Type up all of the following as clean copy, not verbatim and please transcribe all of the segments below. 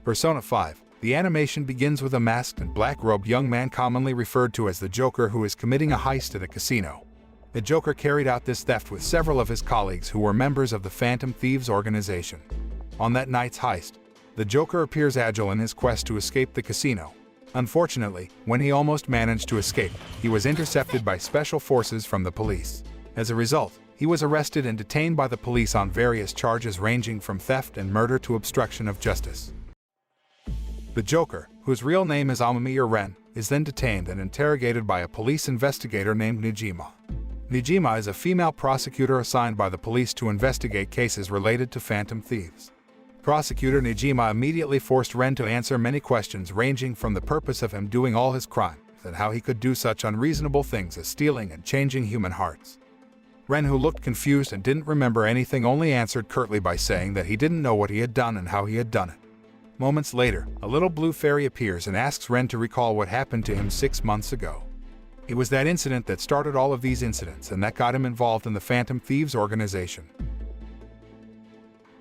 Persona 5. The animation begins with a masked and black-robed young man commonly referred to as the Joker who is committing a heist at a casino. The Joker carried out this theft with several of his colleagues who were members of the Phantom Thieves organization. On that night's heist, the Joker appears agile in his quest to escape the casino. Unfortunately, when he almost managed to escape, he was intercepted by special forces from the police. As a result, he was arrested and detained by the police on various charges ranging from theft and murder to obstruction of justice. The Joker, whose real name is Amamiya Ren, is then detained and interrogated by a police investigator named Nijima. Nijima is a female prosecutor assigned by the police to investigate cases related to Phantom Thieves. Prosecutor Nijima immediately forced Ren to answer many questions ranging from the purpose of him doing all his crimes and how he could do such unreasonable things as stealing and changing human hearts. Ren, who looked confused and didn't remember anything, only answered curtly by saying that he didn't know what he had done and how he had done it. Moments later, a little blue fairy appears and asks Ren to recall what happened to him 6 months ago. It was that incident that started all of these incidents and that got him involved in the Phantom Thieves organization.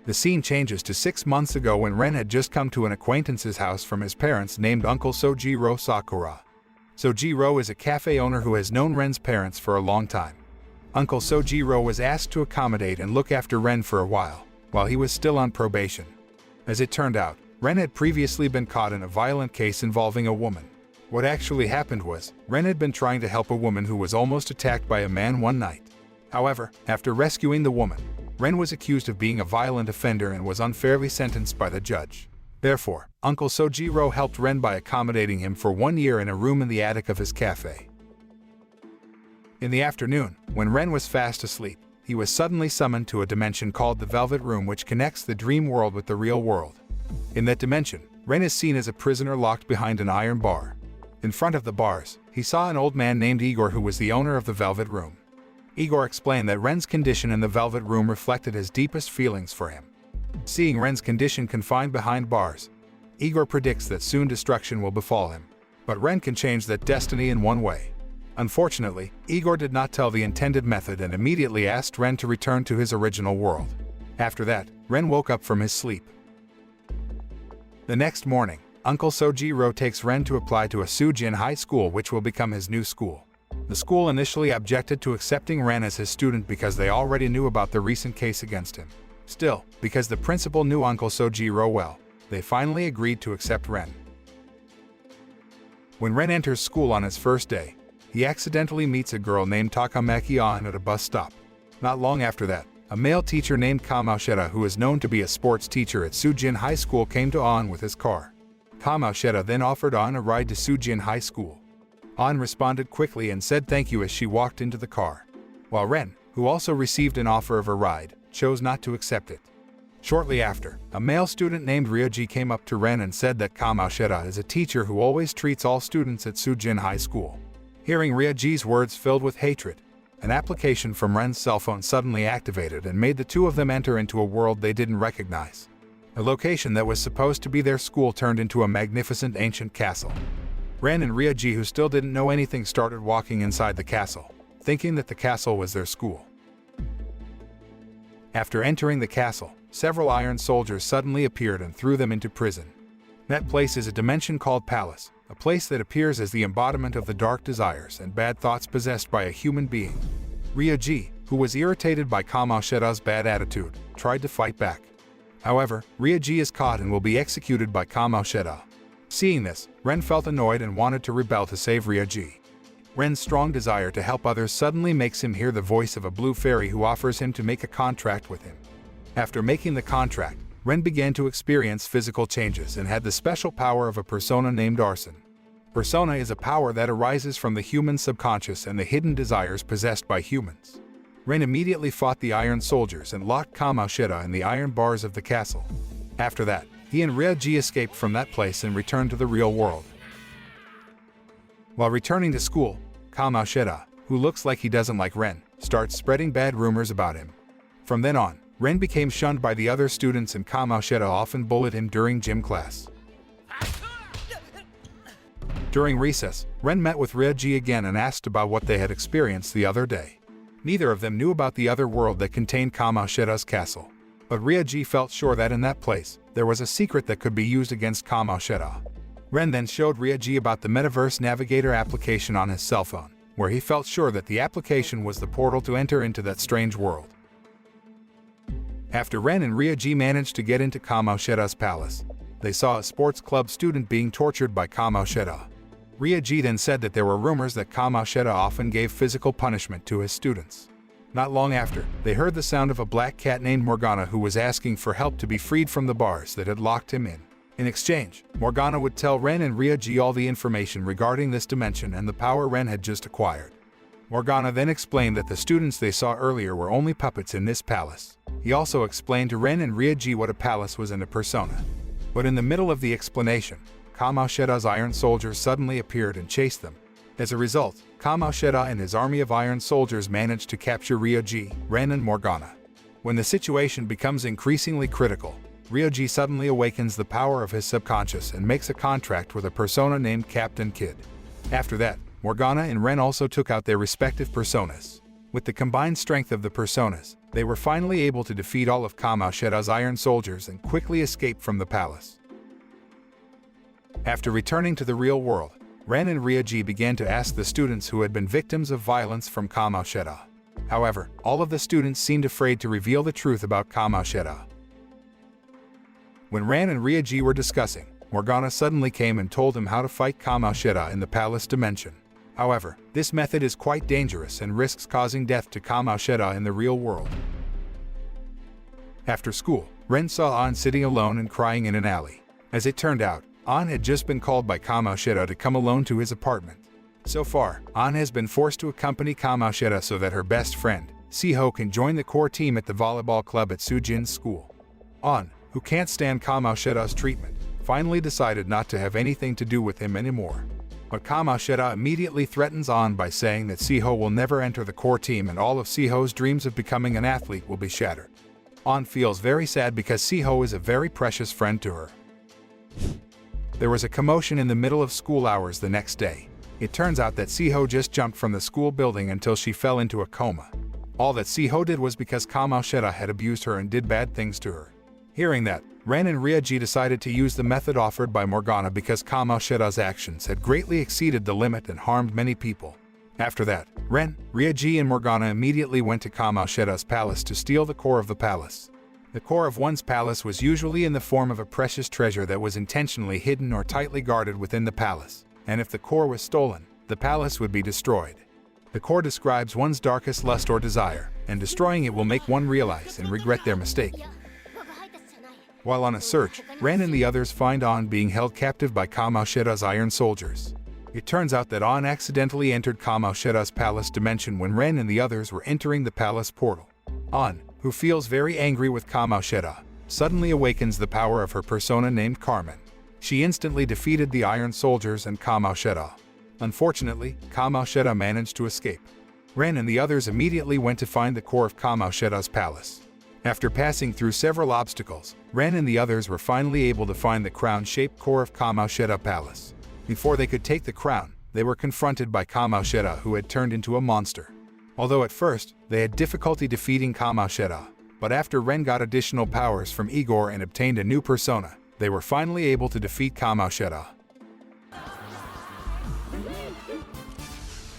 The scene changes to 6 months ago when Ren had just come to an acquaintance's house from his parents named Uncle Sojiro Sakura. Sojiro is a cafe owner who has known Ren's parents for a long time. Uncle Sojiro was asked to accommodate and look after Ren for a while he was still on probation. As it turned out, Ren had previously been caught in a violent case involving a woman. What actually happened was, Ren had been trying to help a woman who was almost attacked by a man one night. However, after rescuing the woman, Ren was accused of being a violent offender and was unfairly sentenced by the judge. Therefore, Uncle Sojiro helped Ren by accommodating him for 1 year in a room in the attic of his cafe. In the afternoon, when Ren was fast asleep, he was suddenly summoned to a dimension called the Velvet Room, which connects the dream world with the real world. In that dimension, Ren is seen as a prisoner locked behind an iron bar. In front of the bars, he saw an old man named Igor who was the owner of the Velvet Room. Igor explained that Ren's condition in the Velvet Room reflected his deepest feelings for him. Seeing Ren's condition confined behind bars, Igor predicts that soon destruction will befall him. But Ren can change that destiny in one way. Unfortunately, Igor did not tell the intended method and immediately asked Ren to return to his original world. After that, Ren woke up from his sleep. The next morning, Uncle Sojiro takes Ren to apply to a Sujin high school, which will become his new school. The school initially objected to accepting Ren as his student because they already knew about the recent case against him. Still, because the principal knew Uncle Sojiro well, they finally agreed to accept Ren. When Ren enters school on his first day, he accidentally meets a girl named Takamaki An at a bus stop. Not long after that, a male teacher named Kamausheta, who is known to be a sports teacher at Sujin High School, came to An with his car. Kamausheta then offered An a ride to Sujin High School. An responded quickly and said thank you as she walked into the car, while Ren, who also received an offer of a ride, chose not to accept it. Shortly after, a male student named Ryoji came up to Ren and said that Kamausheta is a teacher who always treats all students at Sujin High School. Hearing Ryoji's words filled with hatred, an application from Ren's cell phone suddenly activated and made the two of them enter into a world they didn't recognize. A location that was supposed to be their school turned into a magnificent ancient castle. Ren and Ryoji, who still didn't know anything, started walking inside the castle, thinking that the castle was their school. After entering the castle, several iron soldiers suddenly appeared and threw them into prison. That place is a dimension called Palace, a place that appears as the embodiment of the dark desires and bad thoughts possessed by a human being. Ryoji, who was irritated by Kamausheta's bad attitude, tried to fight back. However, Ryoji is caught and will be executed by Kamausheta. Seeing this, Ren felt annoyed and wanted to rebel to save Ryoji. Ren's strong desire to help others suddenly makes him hear the voice of a blue fairy who offers him to make a contract with him. After making the contract, Ren began to experience physical changes and had the special power of a persona named Arson. Persona is a power that arises from the human subconscious and the hidden desires possessed by humans. Ren immediately fought the iron soldiers and locked Kamausheta in the iron bars of the castle. After that, he and Ryoji escaped from that place and returned to the real world. While returning to school, Kamausheta, who looks like he doesn't like Ren, starts spreading bad rumors about him. From then on, Ren became shunned by the other students and Kamausheta often bullied him during gym class. During recess, Ren met with Ryoji again and asked about what they had experienced the other day. Neither of them knew about the other world that contained Kamausheta's castle. But Ryoji felt sure that in that place, there was a secret that could be used against Kamoshida. Ren then showed Ryoji about the Metaverse Navigator application on his cell phone, where he felt sure that the application was the portal to enter into that strange world. After Ren and Ryoji managed to get into Kamoshida's palace, they saw a sports club student being tortured by Kamoshida. Ryoji then said that there were rumors that Kamoshida often gave physical punishment to his students. Not long after, they heard the sound of a black cat named Morgana who was asking for help to be freed from the bars that had locked him in. In exchange, Morgana would tell Ren and Ryoji all the information regarding this dimension and the power Ren had just acquired. Morgana then explained that the students they saw earlier were only puppets in this palace. He also explained to Ren and Ryoji what a palace was and a persona. But in the middle of the explanation, Kamoshida's iron soldiers suddenly appeared and chased them. As a result, Kamoshida and his army of iron soldiers managed to capture Ryoji, Ren and Morgana. When the situation becomes increasingly critical, Ryoji suddenly awakens the power of his subconscious and makes a contract with a persona named Captain Kid. After that, Morgana and Ren also took out their respective personas. With the combined strength of the personas, they were finally able to defeat all of Kamoshida's iron soldiers and quickly escape from the palace. After returning to the real world, Ren and Ryoji began to ask the students who had been victims of violence from Kamoshida. However, all of the students seemed afraid to reveal the truth about Kamoshida. When Ren and Ryoji were discussing, Morgana suddenly came and told him how to fight Kamoshida in the palace dimension. However, this method is quite dangerous and risks causing death to Kamoshida in the real world. After school, Ren saw An sitting alone and crying in an alley. As it turned out, An had just been called by Kamoshida to come alone to his apartment. So far, An has been forced to accompany Kamoshida so that her best friend, Siho, can join the core team at the volleyball club at Sujin's school. An, who can't stand Kamoshida's treatment, finally decided not to have anything to do with him anymore. But Kamoshida immediately threatens An by saying that Siho will never enter the core team and all of Siho's dreams of becoming an athlete will be shattered. An feels very sad because Siho is a very precious friend to her. There was a commotion in the middle of school hours the next day. It turns out that Siho just jumped from the school building until she fell into a coma. All that Siho did was because Kamoshida had abused her and did bad things to her. Hearing that, Ren and Ryoji decided to use the method offered by Morgana because Kamoshida's actions had greatly exceeded the limit and harmed many people. After that, Ren, Ryoji and Morgana immediately went to Kamoshida's palace to steal the core of the palace. The core of one's palace was usually in the form of a precious treasure that was intentionally hidden or tightly guarded within the palace, and if the core was stolen, the palace would be destroyed. The core describes one's darkest lust or desire, and destroying it will make one realize and regret their mistake. While on a search, Ren and the others find An being held captive by Kamoshida's iron soldiers. It turns out that An accidentally entered Kamoshida's palace dimension when Ren and the others were entering the palace portal. An, who feels very angry with Kamoshida, suddenly awakens the power of her persona named Carmen. She instantly defeated the iron soldiers and Kamoshida. Unfortunately, Kamoshida managed to escape. Ren and the others immediately went to find the core of Kamoshida's palace. After passing through several obstacles, Ren and the others were finally able to find the crown-shaped core of Kamoshida Palace. Before they could take the crown, they were confronted by Kamoshida, who had turned into a monster. Although at first, they had difficulty defeating Kamoshida, but after Ren got additional powers from Igor and obtained a new persona, they were finally able to defeat Kamoshida.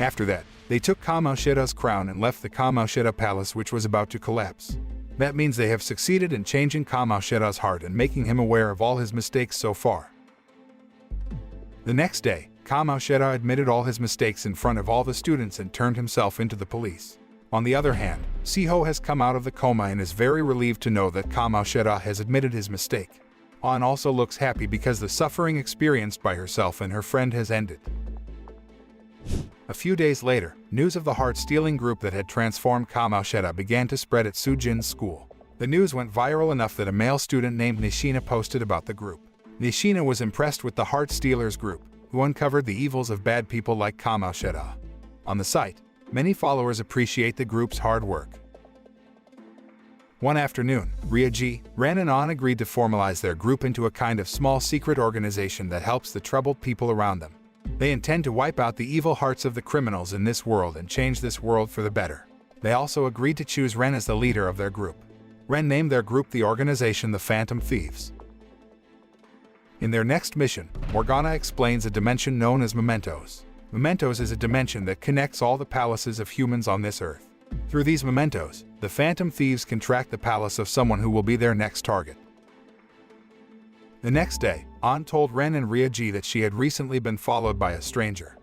After that, they took Kamoshida's crown and left the Kamoshida Palace, which was about to collapse. That means they have succeeded in changing Kamoshida's heart and making him aware of all his mistakes so far. The next day, Kamoshida admitted all his mistakes in front of all the students and turned himself into the police. On the other hand, Siho has come out of the coma and is very relieved to know that Kamoshida has admitted his mistake. An also looks happy because the suffering experienced by herself and her friend has ended. A few days later, news of the heart-stealing group that had transformed Kamoshida began to spread at Sujin's school. The news went viral enough that a male student named Nishina posted about the group. Nishina was impressed with the Heart Stealers group, who uncovered the evils of bad people like Kamoshida. On the site, many followers appreciate the group's hard work. One afternoon, Ryoji, Ren and An agreed to formalize their group into a kind of small secret organization that helps the troubled people around them. They intend to wipe out the evil hearts of the criminals in this world and change this world for the better. They also agreed to choose Ren as the leader of their group. Ren named their group the organization the Phantom Thieves. In their next mission, Morgana explains a dimension known as Mementos. Mementos is a dimension that connects all the palaces of humans on this earth. Through these mementos, the Phantom Thieves can track the palace of someone who will be their next target. The next day, An told Ren and Ryoji that she had recently been followed by a stranger.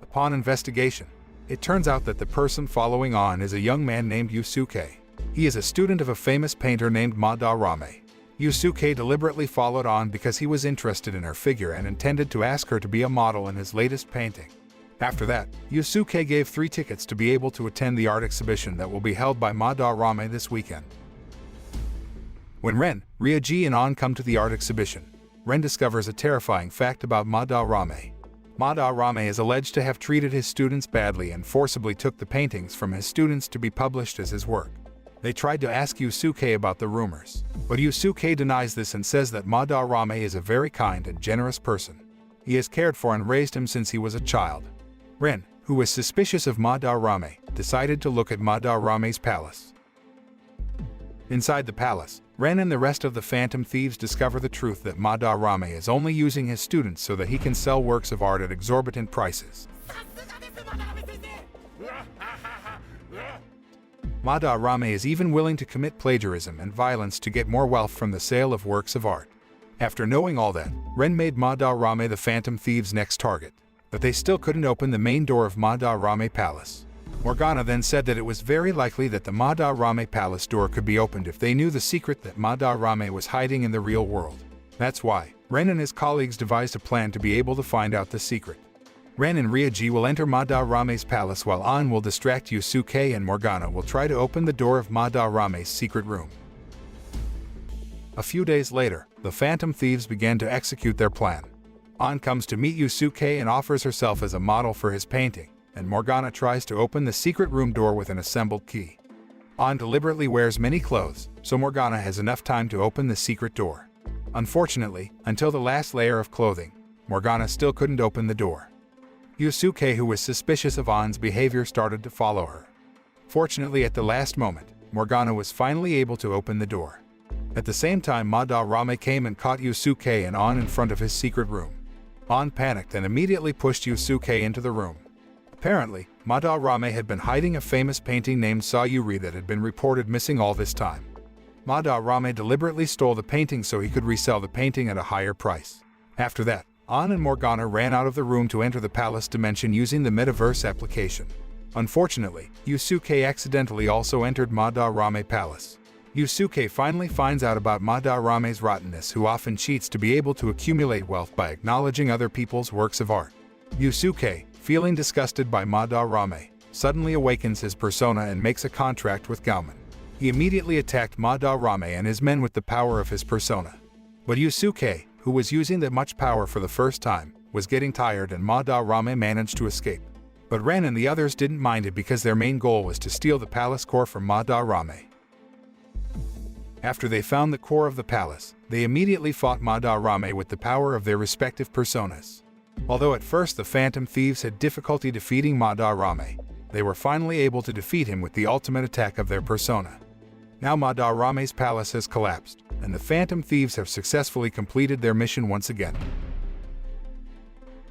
Upon investigation, it turns out that the person following An is a young man named Yusuke. He is a student of a famous painter named Madarame. Yusuke deliberately followed An because he was interested in her figure and intended to ask her to be a model in his latest painting. After that, Yusuke gave 3 tickets to be able to attend the art exhibition that will be held by Madarame this weekend. When Ren, Ryoji and An come to the art exhibition, Ren discovers a terrifying fact about Madarame. Madarame is alleged to have treated his students badly and forcibly took the paintings from his students to be published as his work. They tried to ask Yusuke about the rumors, but Yusuke denies this and says that Madarame is a very kind and generous person. He has cared for and raised him since he was a child. Ren, who was suspicious of Madarame, decided to look at Madarame's palace. Inside the palace, Ren and the rest of the Phantom Thieves discover the truth that Madarame is only using his students so that he can sell works of art at exorbitant prices. Madarame is even willing to commit plagiarism and violence to get more wealth from the sale of works of art. After knowing all that, Ren made Madarame the Phantom Thieves' next target, but they still couldn't open the main door of Madarame Palace. Morgana then said that it was very likely that the Madarame Palace door could be opened if they knew the secret that Madarame was hiding in the real world. That's why Ren and his colleagues devised a plan to be able to find out the secret. Ren and Ryoji will enter Madarame's palace while An will distract Yusuke and Morgana will try to open the door of Madarame's secret room. A few days later, the Phantom Thieves began to execute their plan. An comes to meet Yusuke and offers herself as a model for his painting, and Morgana tries to open the secret room door with an assembled key. An deliberately wears many clothes, so Morgana has enough time to open the secret door. Unfortunately, until the last layer of clothing, Morgana still couldn't open the door. Yusuke, who was suspicious of An's behavior, started to follow her. Fortunately, at the last moment, Morgana was finally able to open the door. At the same time, Madarame came and caught Yusuke and An in front of his secret room. An panicked and immediately pushed Yusuke into the room. Apparently, Madarame had been hiding a famous painting named Sayuri that had been reported missing all this time. Madarame deliberately stole the painting so he could resell the painting at a higher price. After that, An and Morgana ran out of the room to enter the palace dimension using the metaverse application. Unfortunately, Yusuke accidentally also entered Madarame Palace. Yusuke finally finds out about Madarame's rottenness, who often cheats to be able to accumulate wealth by acknowledging other people's works of art. Yusuke, feeling disgusted by Madarame, suddenly awakens his persona and makes a contract with Gauman. He immediately attacked Madarame and his men with the power of his persona. But Yusuke, who was using that much power for the first time, was getting tired and Madarame managed to escape. But Ren and the others didn't mind it because their main goal was to steal the palace core from Madarame. After they found the core of the palace, they immediately fought Madarame with the power of their respective personas. Although at first the Phantom Thieves had difficulty defeating Madarame, they were finally able to defeat him with the ultimate attack of their persona. Now Madarame's palace has collapsed, and the Phantom Thieves have successfully completed their mission once again.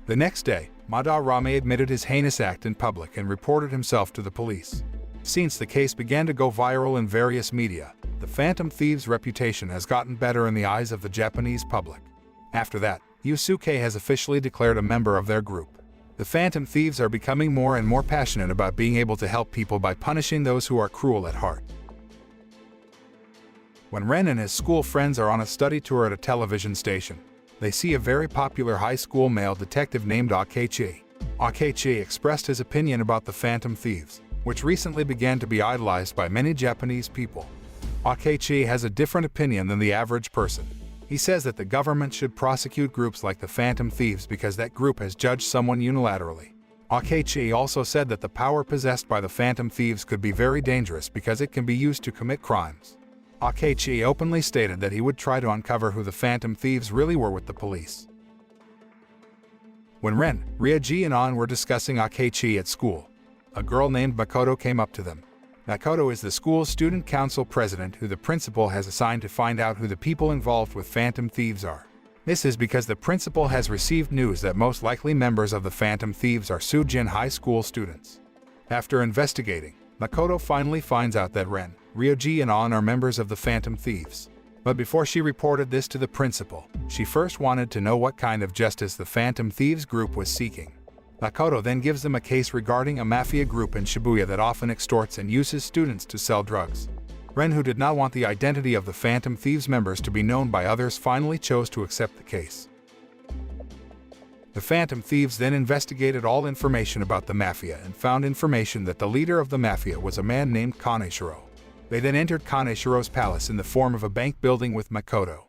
The next day, Madarame admitted his heinous act in public and reported himself to the police. Since the case began to go viral in various media, the Phantom Thieves' reputation has gotten better in the eyes of the Japanese public. After that, Yusuke has officially declared a member of their group. The Phantom Thieves are becoming more and more passionate about being able to help people by punishing those who are cruel at heart. When Ren and his school friends are on a study tour at a television station, they see a very popular high school male detective named Akechi. Akechi expressed his opinion about the Phantom Thieves, which recently began to be idolized by many Japanese people. Akechi has a different opinion than the average person. He says that the government should prosecute groups like the Phantom Thieves because that group has judged someone unilaterally. Akechi also said that the power possessed by the Phantom Thieves could be very dangerous because it can be used to commit crimes. Akechi openly stated that he would try to uncover who the Phantom Thieves really were with the police. When Ren, Ryoji and An were discussing Akechi at school, a girl named Makoto came up to them. Makoto is the school's student council president who the principal has assigned to find out who the people involved with Phantom Thieves are. This is because the principal has received news that most likely members of the Phantom Thieves are Sujin High School students. After investigating, Makoto finally finds out that Ren, Ryoji and An are members of the Phantom Thieves. But before she reported this to the principal, she first wanted to know what kind of justice the Phantom Thieves group was seeking. Makoto then gives them a case regarding a mafia group in Shibuya that often extorts and uses students to sell drugs. Ren, who did not want the identity of the Phantom Thieves members to be known by others, finally chose to accept the case. The Phantom Thieves then investigated all information about the mafia and found information that the leader of the mafia was a man named Kaneshiro. They then entered Kaneshiro's palace in the form of a bank building with Makoto.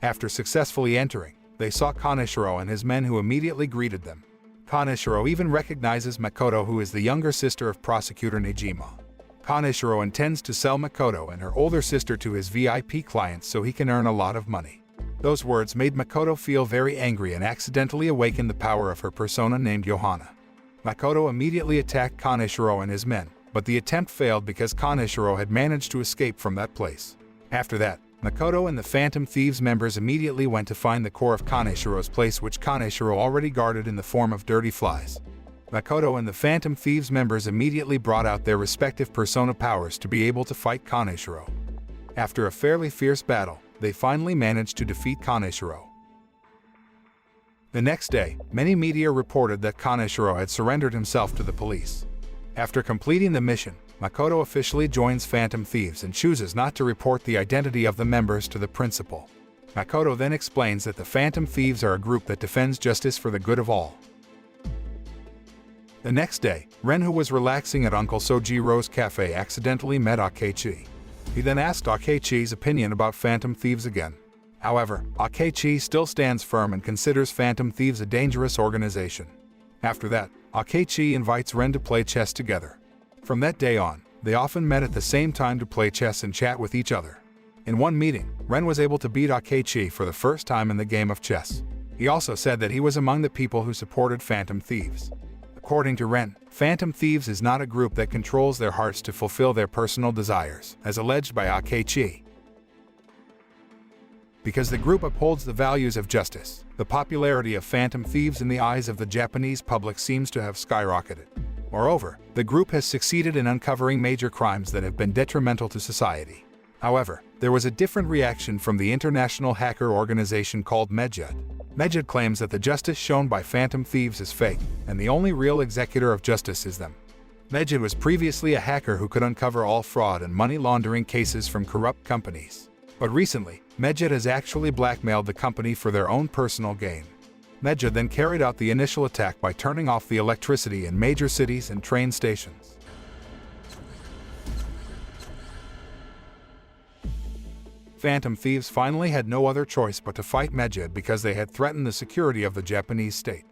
After successfully entering, they saw Kaneshiro and his men, who immediately greeted them. Kaneshiro even recognizes Makoto, who is the younger sister of Prosecutor Nejima. Kaneshiro intends to sell Makoto and her older sister to his VIP clients so he can earn a lot of money. Those words made Makoto feel very angry and accidentally awakened the power of her persona named Johanna. Makoto immediately attacked Kaneshiro and his men, but the attempt failed because Kaneshiro had managed to escape from that place. After that, Makoto and the Phantom Thieves members immediately went to find the core of Kaneshiro's place, which Kaneshiro already guarded in the form of dirty flies. Makoto and the Phantom Thieves members immediately brought out their respective persona powers to be able to fight Kaneshiro. After a fairly fierce battle, they finally managed to defeat Kaneshiro. The next day, many media reported that Kaneshiro had surrendered himself to the police. After completing the mission, Makoto officially joins Phantom Thieves and chooses not to report the identity of the members to the principal. Makoto then explains that the Phantom Thieves are a group that defends justice for the good of all. The next day, Ren, who was relaxing at Uncle Sojiro's cafe, accidentally met Akechi. He then asked Akechi's opinion about Phantom Thieves again. However, Akechi still stands firm and considers Phantom Thieves a dangerous organization. After that, Akechi invites Ren to play chess together. From that day on, they often met at the same time to play chess and chat with each other. In one meeting, Ren was able to beat Akechi for the first time in the game of chess. He also said that he was among the people who supported Phantom Thieves. According to Ren, Phantom Thieves is not a group that controls their hearts to fulfill their personal desires, as alleged by Akechi. Because the group upholds the values of justice, the popularity of Phantom Thieves in the eyes of the Japanese public seems to have skyrocketed. Moreover, the group has succeeded in uncovering major crimes that have been detrimental to society. However, there was a different reaction from the international hacker organization called Medjed. Medjed claims that the justice shown by Phantom Thieves is fake, and the only real executor of justice is them. Medjed was previously a hacker who could uncover all fraud and money laundering cases from corrupt companies. But recently, Medjed has actually blackmailed the company for their own personal gain. Medjed then carried out the initial attack by turning off the electricity in major cities and train stations. Phantom Thieves finally had no other choice but to fight Medjed because they had threatened the security of the Japanese state.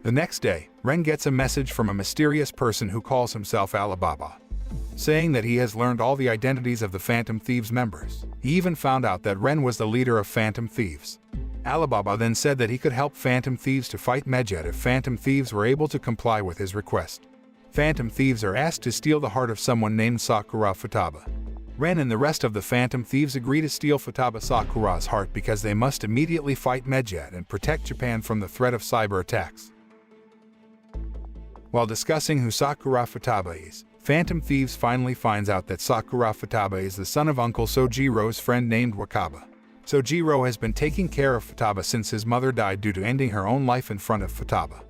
The next day, Ren gets a message from a mysterious person who calls himself Alibaba, saying that he has learned all the identities of the Phantom Thieves members. He even found out that Ren was the leader of Phantom Thieves. Alibaba then said that he could help Phantom Thieves to fight Medjed if Phantom Thieves were able to comply with his request. Phantom Thieves are asked to steal the heart of someone named Sakura Futaba. Ren and the rest of the Phantom Thieves agree to steal Futaba Sakura's heart because they must immediately fight Medjed and protect Japan from the threat of cyber attacks. While discussing who Sakura Futaba is, Phantom Thieves finally finds out that Sakura Futaba is the son of Uncle Sojiro's friend named Wakaba. Sojiro has been taking care of Futaba since his mother died due to ending her own life in front of Futaba.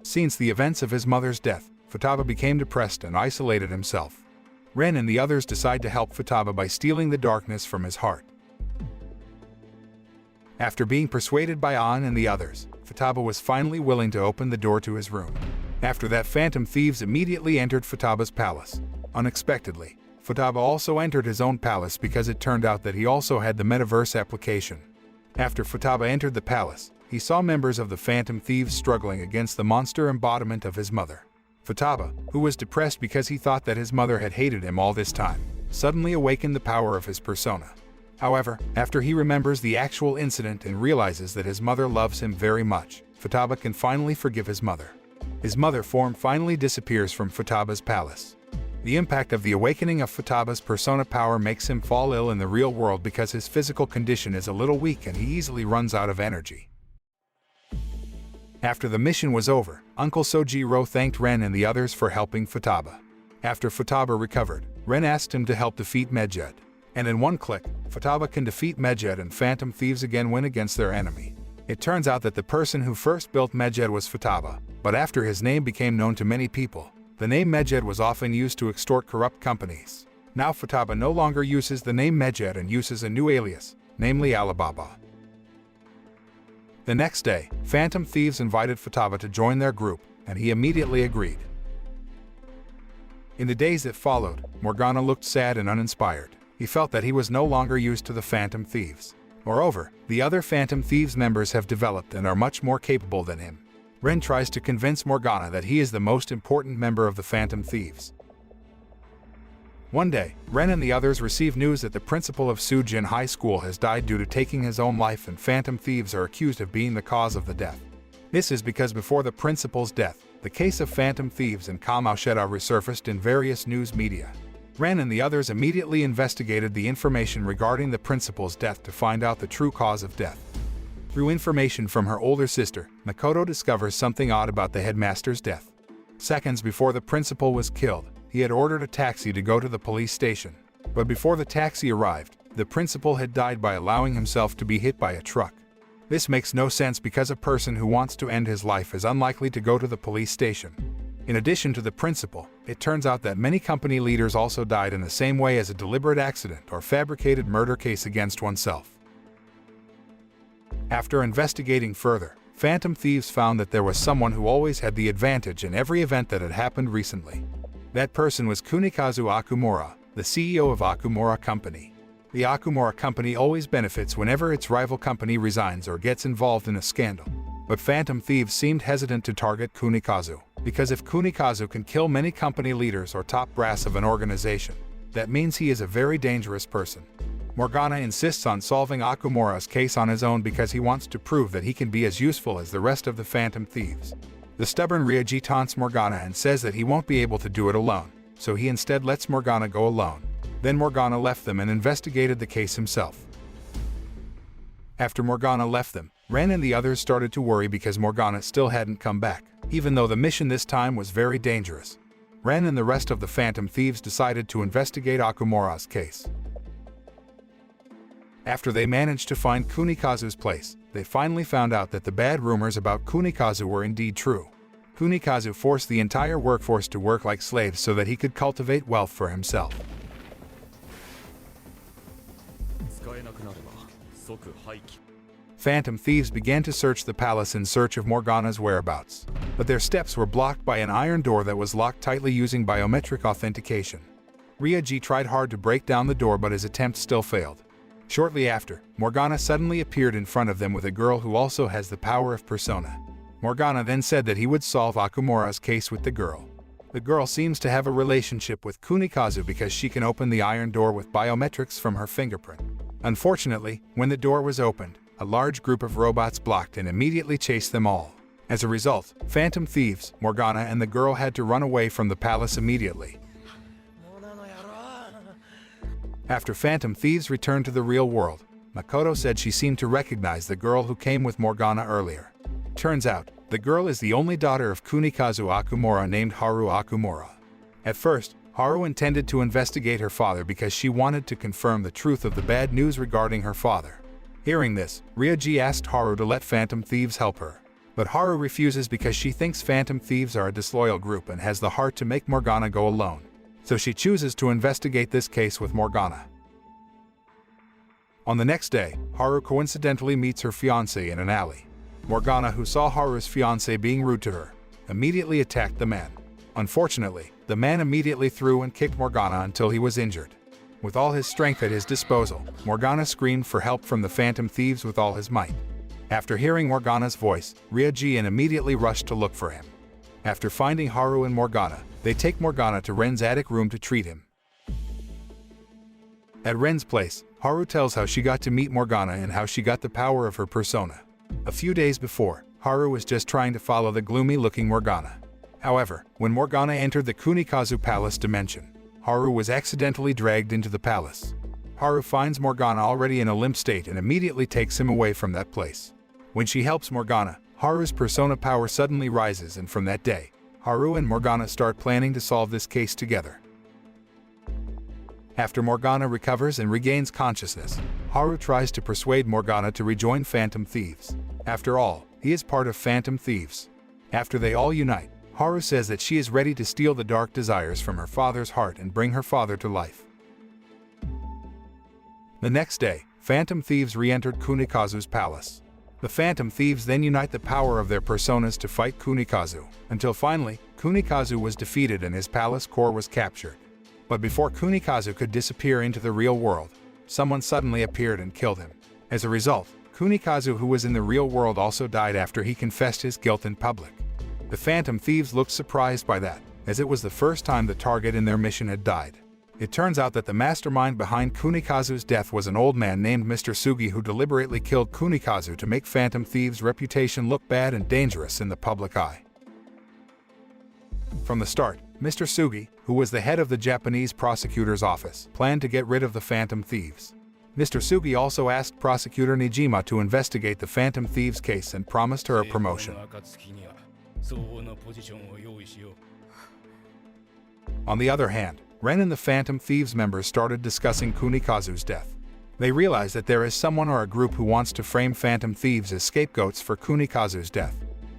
Since the events of his mother's death, Futaba became depressed and isolated himself. Ren and the others decide to help Futaba by stealing the darkness from his heart. After being persuaded by An and the others, Futaba was finally willing to open the door to his room. After that, Phantom Thieves immediately entered Futaba's palace. Unexpectedly, Futaba also entered his own palace because it turned out that he also had the metaverse application. After Futaba entered the palace, he saw members of the Phantom Thieves struggling against the monster embodiment of his mother. Futaba, who was depressed because he thought that his mother had hated him all this time, suddenly awakened the power of his persona. However, after he remembers the actual incident and realizes that his mother loves him very much, Futaba can finally forgive his mother. His mother form finally disappears from Futaba's palace. The impact of the awakening of Futaba's persona power makes him fall ill in the real world because his physical condition is a little weak and he easily runs out of energy. After the mission was over, Uncle Sojiro thanked Ren and the others for helping Futaba. After Futaba recovered, Ren asked him to help defeat Medjed. And in one click, Futaba can defeat Medjed and Phantom Thieves again win against their enemy. It turns out that the person who first built Medjed was Futaba, but after his name became known to many people, the name Medjed was often used to extort corrupt companies. Now Futaba no longer uses the name Medjed and uses a new alias, namely Alibaba. The next day, Phantom Thieves invited Futaba to join their group, and he immediately agreed. In the days that followed, Morgana looked sad and uninspired. He felt that he was no longer used to the Phantom Thieves. Moreover, the other Phantom Thieves members have developed and are much more capable than him. Ren tries to convince Morgana that he is the most important member of the Phantom Thieves. One day, Ren and the others receive news that the principal of Sujin High School has died due to taking his own life, and Phantom Thieves are accused of being the cause of the death. This is because before the principal's death, the case of Phantom Thieves and Kamausheta resurfaced in various news media. Ren and the others immediately investigated the information regarding the principal's death to find out the true cause of death. Through information from her older sister, Makoto discovers something odd about the headmaster's death. Seconds before the principal was killed, he had ordered a taxi to go to the police station. But before the taxi arrived, the principal had died by allowing himself to be hit by a truck. This makes no sense because a person who wants to end his life is unlikely to go to the police station. In addition to the principal, it turns out that many company leaders also died in the same way as a deliberate accident or fabricated murder case against oneself. After investigating further, Phantom Thieves found that there was someone who always had the advantage in every event that had happened recently. That person was Kunikazu Okumura, the CEO of Okumura Company. The Okumura Company always benefits whenever its rival company resigns or gets involved in a scandal. But Phantom Thieves seemed hesitant to target Kunikazu, because if Kunikazu can kill many company leaders or top brass of an organization, that means he is a very dangerous person. Morgana insists on solving Okumura's case on his own because he wants to prove that he can be as useful as the rest of the Phantom Thieves. The stubborn Ryoji taunts Morgana and says that he won't be able to do it alone, so he instead lets Morgana go alone. Then Morgana left them and investigated the case himself. After Morgana left them, Ren and the others started to worry because Morgana still hadn't come back, even though the mission this time was very dangerous. Ren and the rest of the Phantom Thieves decided to investigate Okumura's case. After they managed to find Kunikazu's place, they finally found out that the bad rumors about Kunikazu were indeed true. Kunikazu forced the entire workforce to work like slaves so that he could cultivate wealth for himself. Phantom Thieves began to search the palace in search of Morgana's whereabouts, but their steps were blocked by an iron door that was locked tightly using biometric authentication. Ryoji tried hard to break down the door, but his attempt still failed. Shortly after, Morgana suddenly appeared in front of them with a girl who also has the power of persona. Morgana then said that he would solve Okumura's case with the girl. The girl seems to have a relationship with Kunikazu because she can open the iron door with biometrics from her fingerprint. Unfortunately, when the door was opened, a large group of robots blocked and immediately chased them all. As a result, Phantom Thieves, Morgana, and the girl had to run away from the palace immediately. After Phantom Thieves returned to the real world, Makoto said she seemed to recognize the girl who came with Morgana earlier. Turns out, the girl is the only daughter of Kunikazu Okumura named Haru Okumura. At first, Haru intended to investigate her father because she wanted to confirm the truth of the bad news regarding her father. Hearing this, Ryoji asked Haru to let Phantom Thieves help her. But Haru refuses because she thinks Phantom Thieves are a disloyal group and has the heart to make Morgana go alone. So she chooses to investigate this case with Morgana. On the next day, Haru coincidentally meets her fiancé in an alley. Morgana, who saw Haru's fiancé being rude to her, immediately attacked the man. Unfortunately, the man immediately threw and kicked Morgana until he was injured. With all his strength at his disposal, Morgana screamed for help from the Phantom Thieves with all his might. After hearing Morgana's voice, Ryoji immediately rushed to look for him. After finding Haru and Morgana, they take Morgana to Ren's attic room to treat him. At Ren's place, Haru tells how she got to meet Morgana and how she got the power of her persona. A few days before, Haru was just trying to follow the gloomy-looking Morgana. However, when Morgana entered the Kunikazu Palace dimension, Haru was accidentally dragged into the palace. Haru finds Morgana already in a limp state and immediately takes him away from that place. When she helps Morgana, Haru's persona power suddenly rises, and from that day, Haru and Morgana start planning to solve this case together. After Morgana recovers and regains consciousness, Haru tries to persuade Morgana to rejoin Phantom Thieves. After all, he is part of Phantom Thieves. After they all unite, Haru says that she is ready to steal the dark desires from her father's heart and bring her father to life. The next day, Phantom Thieves re-entered Kunikazu's palace. The Phantom Thieves then unite the power of their personas to fight Kunikazu, until finally, Kunikazu was defeated and his palace core was captured. But before Kunikazu could disappear into the real world, someone suddenly appeared and killed him. As a result, Kunikazu, who was in the real world, also died after he confessed his guilt in public. The Phantom Thieves looked surprised by that, as it was the first time the target in their mission had died. It turns out that the mastermind behind Kunikazu's death was an old man named Mr. Sugi, who deliberately killed Kunikazu to make Phantom Thieves' reputation look bad and dangerous in the public eye. From the start, Mr. Sugi, who was the head of the Japanese prosecutor's office, planned to get rid of the Phantom Thieves. Mr. Sugi also asked Prosecutor Nijima to investigate the Phantom Thieves case and promised her a promotion. On the other hand, Ren and the Phantom Thieves members started discussing Kunikazu's death. They realized that there is someone or a group who wants to frame Phantom Thieves as scapegoats for Kunikazu's death.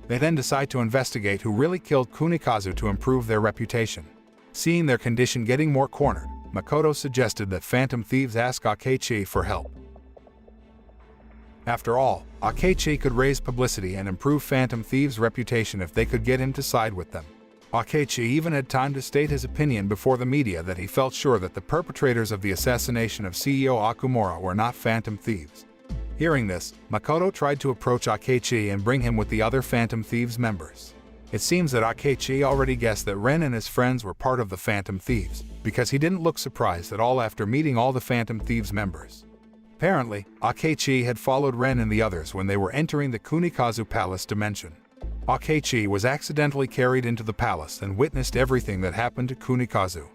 They then decide to investigate who really killed Kunikazu to improve their reputation. Seeing their condition getting more cornered, Makoto suggested that Phantom Thieves ask Akechi for help. After all, Akechi could raise publicity and improve Phantom Thieves' reputation if they could get him to side with them. Akechi even had time to state his opinion before the media that he felt sure that the perpetrators of the assassination of CEO Okumura were not Phantom Thieves. Hearing this, Makoto tried to approach Akechi and bring him with the other Phantom Thieves members. It seems that Akechi already guessed that Ren and his friends were part of the Phantom Thieves, because he didn't look surprised at all after meeting all the Phantom Thieves members. Apparently, Akechi had followed Ren and the others when they were entering the Kunikazu Palace dimension. Akechi was accidentally carried into the palace and witnessed everything that happened to Kunikazu.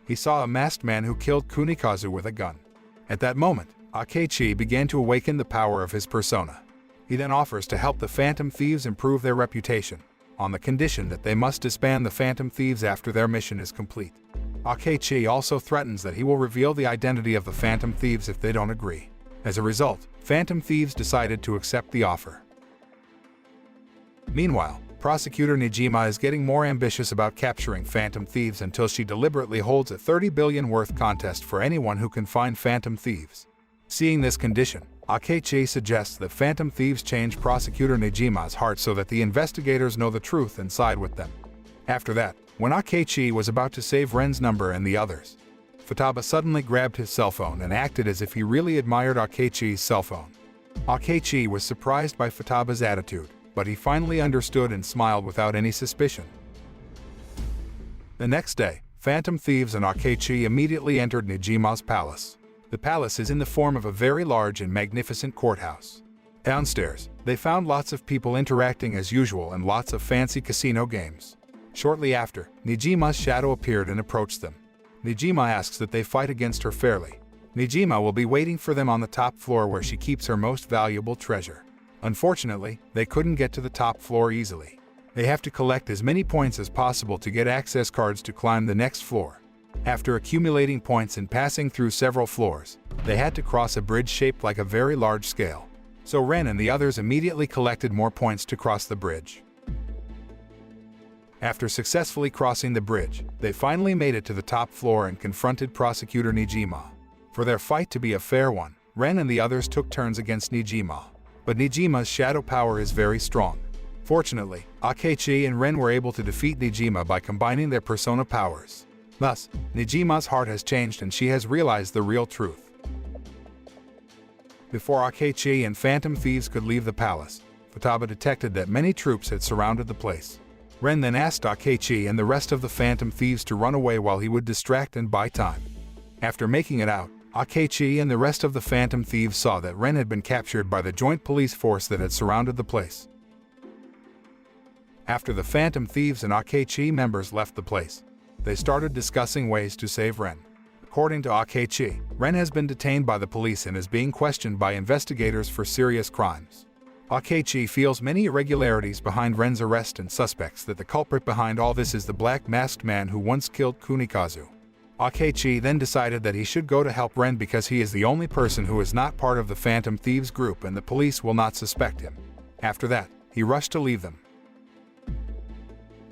He saw a masked man who killed Kunikazu with a gun. At that moment, Akechi began to awaken the power of his persona. He then offers to help the Phantom Thieves improve their reputation, on the condition that they must disband the Phantom Thieves after their mission is complete. Akechi also threatens that he will reveal the identity of the Phantom Thieves if they don't agree. As a result, Phantom Thieves decided to accept the offer. Meanwhile, Prosecutor Nijima is getting more ambitious about capturing Phantom Thieves until she deliberately holds a 30 billion worth contest for anyone who can find Phantom Thieves. Seeing this condition, Akechi suggests that Phantom Thieves change Prosecutor Nijima's heart so that the investigators know the truth and side with them. After that, when Akechi was about to save Ren's number and the others, Futaba suddenly grabbed his cell phone and acted as if he really admired Akechi's cell phone. Akechi was surprised by Futaba's attitude, but he finally understood and smiled without any suspicion. The next day, Phantom Thieves and Akechi immediately entered Nijima's palace. The palace is in the form of a very large and magnificent courthouse. Downstairs, they found lots of people interacting as usual and lots of fancy casino games. Shortly after, Nijima's shadow appeared and approached them. Nijima asks that they fight against her fairly. Nijima will be waiting for them on the top floor where she keeps her most valuable treasure. Unfortunately, they couldn't get to the top floor easily. They have to collect as many points as possible to get access cards to climb the next floor. After accumulating points and passing through several floors, they had to cross a bridge shaped like a very large scale. So Ren and the others immediately collected more points to cross the bridge. After successfully crossing the bridge, they finally made it to the top floor and confronted Prosecutor Nijima. For their fight to be a fair one, Ren and the others took turns against Nijima. But Nijima's shadow power is very strong. Fortunately, Akechi and Ren were able to defeat Nijima by combining their persona powers. Thus, Nijima's heart has changed and she has realized the real truth. Before Akechi and Phantom Thieves could leave the palace, Futaba detected that many troops had surrounded the place. Ren then asked Akechi and the rest of the Phantom Thieves to run away while he would distract and buy time. After making it out, Akechi and the rest of the Phantom Thieves saw that Ren had been captured by the joint police force that had surrounded the place. After the Phantom Thieves and Akechi members left the place, they started discussing ways to save Ren. According to Akechi, Ren has been detained by the police and is being questioned by investigators for serious crimes. Akechi feels many irregularities behind Ren's arrest and suspects that the culprit behind all this is the black masked man who once killed Kunikazu. Akechi then decided that he should go to help Ren because he is the only person who is not part of the Phantom Thieves group and the police will not suspect him. After that, he rushed to leave them.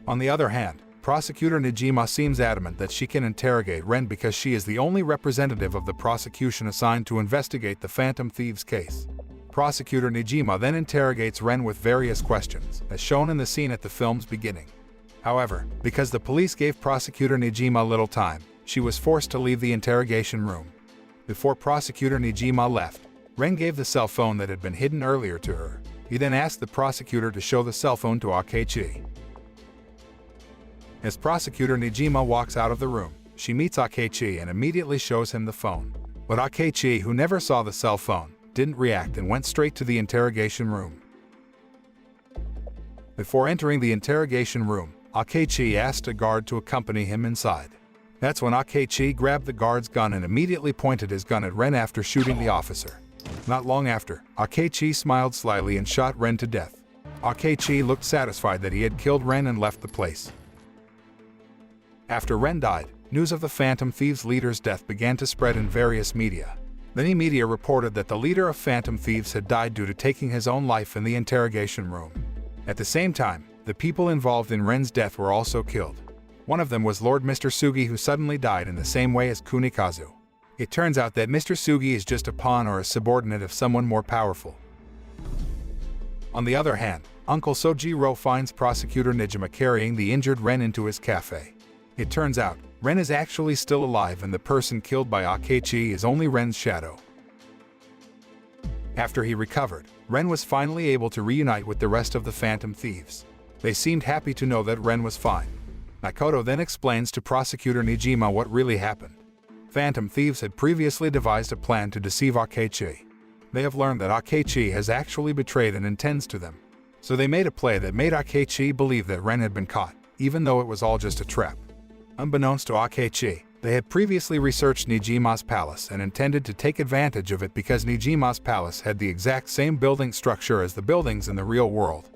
On the other hand, Prosecutor Nijima seems adamant that she can interrogate Ren because she is the only representative of the prosecution assigned to investigate the Phantom Thieves case. Prosecutor Nijima then interrogates Ren with various questions, as shown in the scene at the film's beginning. However, because the police gave Prosecutor Nijima little time, she was forced to leave the interrogation room. Before Prosecutor Nijima left, Ren gave the cell phone that had been hidden earlier to her. He then asked the prosecutor to show the cell phone to Akechi. As Prosecutor Nijima walks out of the room, she meets Akechi and immediately shows him the phone. But Akechi, who never saw the cell phone, didn't react and went straight to the interrogation room. Before entering the interrogation room, Akechi asked a guard to accompany him inside. That's when Akechi grabbed the guard's gun and immediately pointed his gun at Ren after shooting the officer. Not long after, Akechi smiled slyly and shot Ren to death. Akechi looked satisfied that he had killed Ren and left the place. After Ren died, news of the Phantom Thieves leader's death began to spread in various media. Many media reported that the leader of Phantom Thieves had died due to taking his own life in the interrogation room. At the same time, the people involved in Ren's death were also killed. One of them was Lord Mr. Sugi, who suddenly died in the same way as Kunikazu. It turns out that Mr. Sugi is just a pawn or a subordinate of someone more powerful. On the other hand, Uncle Sojiro finds Prosecutor Nijima carrying the injured Ren into his cafe. It turns out, Ren is actually still alive and the person killed by Akechi is only Ren's shadow. After he recovered, Ren was finally able to reunite with the rest of the Phantom Thieves. They seemed happy to know that Ren was fine. Makoto then explains to Prosecutor Nijima what really happened. Phantom Thieves had previously devised a plan to deceive Akechi. They have learned that Akechi has actually betrayed and intends to them. So they made a play that made Akechi believe that Ren had been caught, even though it was all just a trap. Unbeknownst to Akechi, they had previously researched Nijima's palace and intended to take advantage of it because Nijima's palace had the exact same building structure as the buildings in the real world.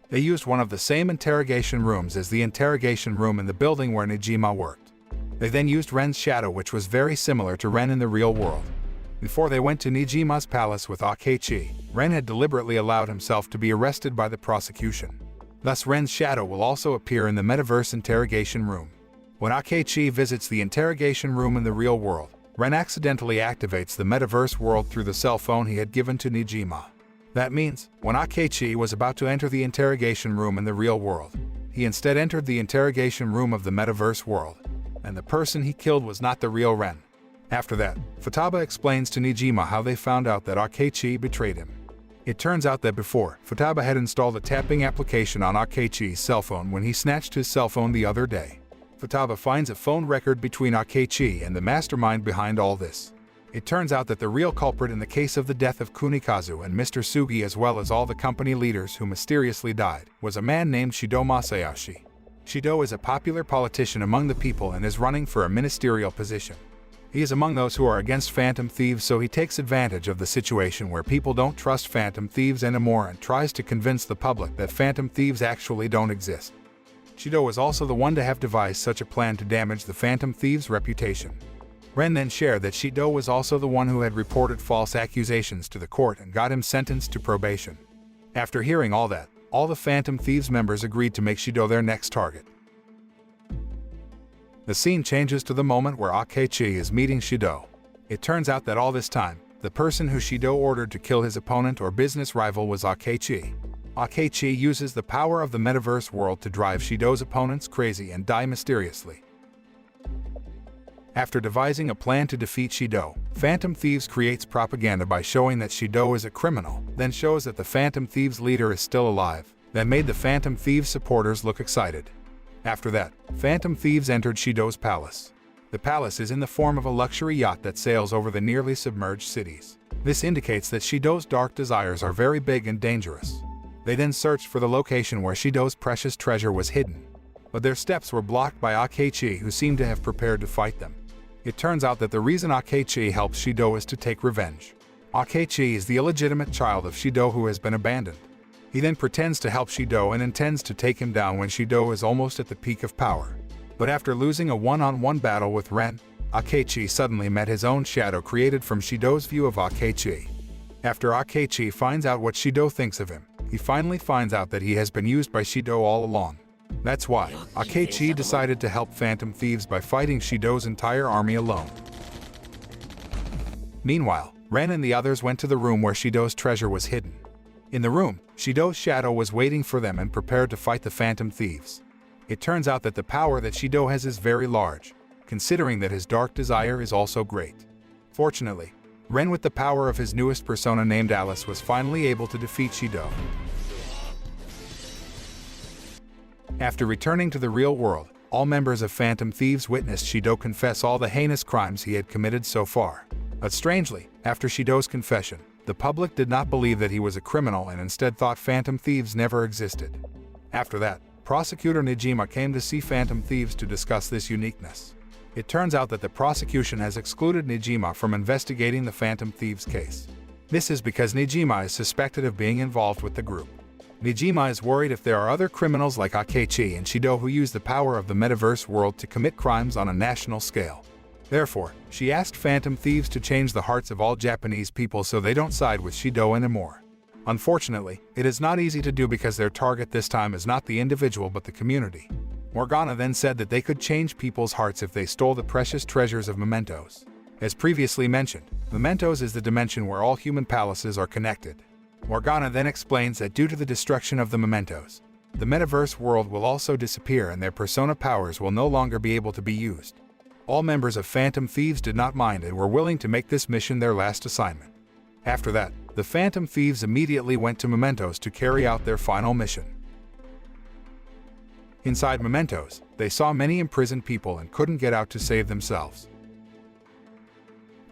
They used one of the same interrogation rooms as the interrogation room in the building where Nijima worked. They then used Ren's shadow, which was very similar to Ren in the real world. Before they went to Nijima's palace with Akechi, Ren had deliberately allowed himself to be arrested by the prosecution. Thus Ren's shadow will also appear in the metaverse interrogation room. When Akechi visits the interrogation room in the real world, Ren accidentally activates the metaverse world through the cell phone he had given to Nijima. That means, when Akechi was about to enter the interrogation room in the real world, he instead entered the interrogation room of the metaverse world, and the person he killed was not the real Ren. After that, Futaba explains to Nijima how they found out that Akechi betrayed him. It turns out that before, Futaba had installed a tapping application on Akechi's cell phone when he snatched his cell phone the other day. Futaba finds a phone record between Akechi and the mastermind behind all this. It turns out that the real culprit in the case of the death of Kunikazu and Mr. Sugi, as well as all the company leaders who mysteriously died, was a man named Shido Masayoshi. Shido is a popular politician among the people and is running for a ministerial position. He is among those who are against Phantom Thieves, so he takes advantage of the situation where people don't trust Phantom Thieves anymore and tries to convince the public that Phantom Thieves actually don't exist. Shido was also the one to have devised such a plan to damage the Phantom Thieves' reputation. Ren then shared that Shido was also the one who had reported false accusations to the court and got him sentenced to probation. After hearing all that, all the Phantom Thieves members agreed to make Shido their next target. The scene changes to the moment where Akechi is meeting Shido. It turns out that all this time, the person who Shido ordered to kill his opponent or business rival was Akechi. Akechi uses the power of the metaverse world to drive Shido's opponents crazy and die mysteriously. After devising a plan to defeat Shido, Phantom Thieves creates propaganda by showing that Shido is a criminal, then shows that the Phantom Thieves leader is still alive. That made the Phantom Thieves supporters look excited. After that, Phantom Thieves entered Shido's palace. The palace is in the form of a luxury yacht that sails over the nearly submerged cities. This indicates that Shido's dark desires are very big and dangerous. They then searched for the location where Shido's precious treasure was hidden, but their steps were blocked by Akechi, who seemed to have prepared to fight them. It turns out that the reason Akechi helps Shido is to take revenge. Akechi is the illegitimate child of Shido who has been abandoned. He then pretends to help Shido and intends to take him down when Shido is almost at the peak of power. But after losing a one-on-one battle with Ren, Akechi suddenly met his own shadow created from Shido's view of Akechi. After Akechi finds out what Shido thinks of him, he finally finds out that he has been used by Shido all along. That's why Akechi decided to help Phantom Thieves by fighting Shido's entire army alone. Meanwhile, Ren and the others went to the room where Shido's treasure was hidden. In the room, Shido's shadow was waiting for them and prepared to fight the Phantom Thieves. It turns out that the power that Shido has is very large, considering that his dark desire is also great. Fortunately, Ren, with the power of his newest persona named Alice, was finally able to defeat Shido. After returning to the real world, all members of Phantom Thieves witnessed Shido confess all the heinous crimes he had committed so far. But strangely, after Shido's confession, the public did not believe that he was a criminal and instead thought Phantom Thieves never existed. After that, Prosecutor Nijima came to see Phantom Thieves to discuss this uniqueness. It turns out that the prosecution has excluded Nijima from investigating the Phantom Thieves case. This is because Nijima is suspected of being involved with the group. Nijima is worried if there are other criminals like Akechi and Shido who use the power of the metaverse world to commit crimes on a national scale. Therefore, she asked Phantom Thieves to change the hearts of all Japanese people so they don't side with Shido anymore. Unfortunately, it is not easy to do because their target this time is not the individual but the community. Morgana then said that they could change people's hearts if they stole the precious treasures of mementos. As previously mentioned, mementos is the dimension where all human palaces are connected. Morgana then explains that due to the destruction of the mementos, the metaverse world will also disappear and their persona powers will no longer be able to be used. All members of Phantom Thieves did not mind and were willing to make this mission their last assignment. After that, the Phantom Thieves immediately went to Mementos to carry out their final mission. Inside Mementos, they saw many imprisoned people and couldn't get out to save themselves.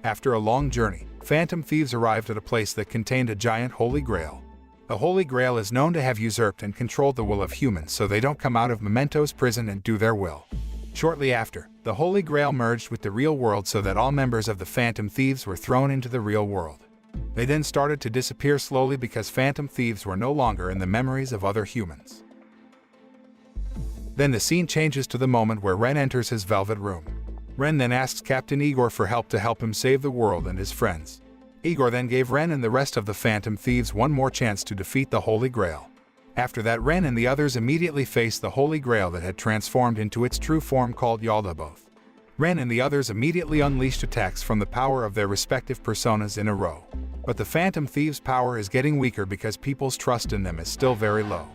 After a long journey, Phantom Thieves arrived at a place that contained a giant Holy Grail. The Holy Grail is known to have usurped and controlled the will of humans so they don't come out of Mementos prison and do their will. Shortly after, the Holy Grail merged with the real world so that all members of the Phantom Thieves were thrown into the real world. They then started to disappear slowly because Phantom Thieves were no longer in the memories of other humans. Then the scene changes to the moment where Ren enters his velvet room. Ren then asks Captain Igor for help to help him save the world and his friends. Igor then gave Ren and the rest of the Phantom Thieves one more chance to defeat the Holy Grail. After that, Ren and the others immediately faced the Holy Grail that had transformed into its true form called Yaldabaoth. Ren and the others immediately unleashed attacks from the power of their respective personas in a row. But the Phantom Thieves' power is getting weaker because people's trust in them is still very low.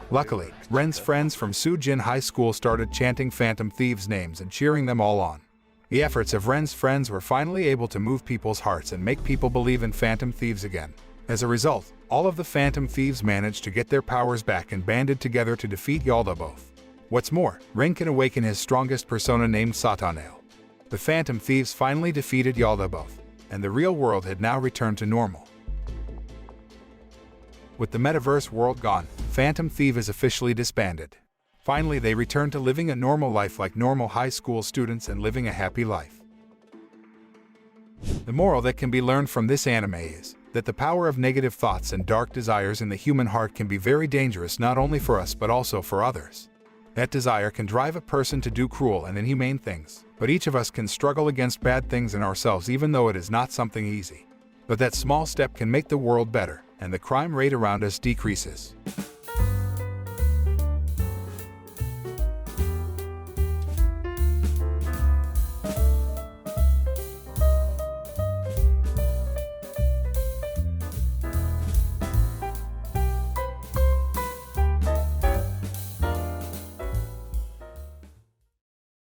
Luckily, Ren's friends from Sujin High School started chanting Phantom Thieves' names and cheering them all on. The efforts of Ren's friends were finally able to move people's hearts and make people believe in Phantom Thieves again. As a result, all of the Phantom Thieves managed to get their powers back and banded together to defeat Yaldabaoth. What's more, Ren can awaken his strongest persona named Satanael. The Phantom Thieves finally defeated Yaldabaoth, and the real world had now returned to normal. With the metaverse world gone, Phantom Thief is officially disbanded. Finally, they return to living a normal life like normal high school students and living a happy life. The moral that can be learned from this anime is that the power of negative thoughts and dark desires in the human heart can be very dangerous not only for us but also for others. That desire can drive a person to do cruel and inhumane things, but each of us can struggle against bad things in ourselves even though it is not something easy. But that small step can make the world better, and the crime rate around us decreases.